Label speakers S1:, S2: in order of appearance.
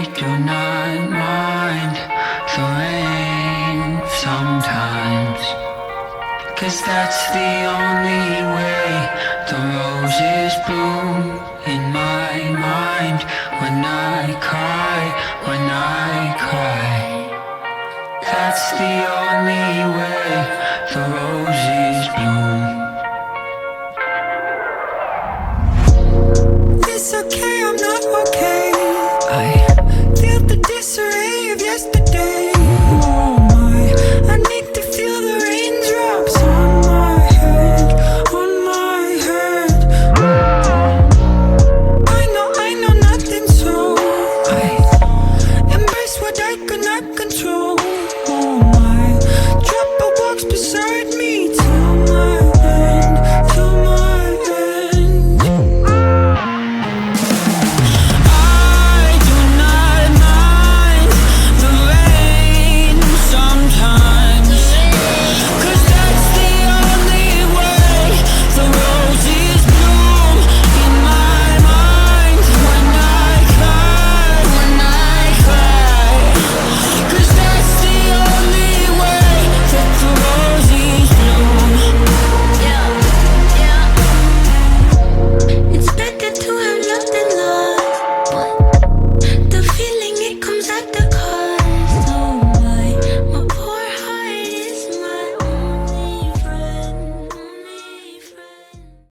S1: do not mind the rain sometimes, 'cause that's the only way the roses bloom in my mind. When I cry, when I cry, that's the only way the roses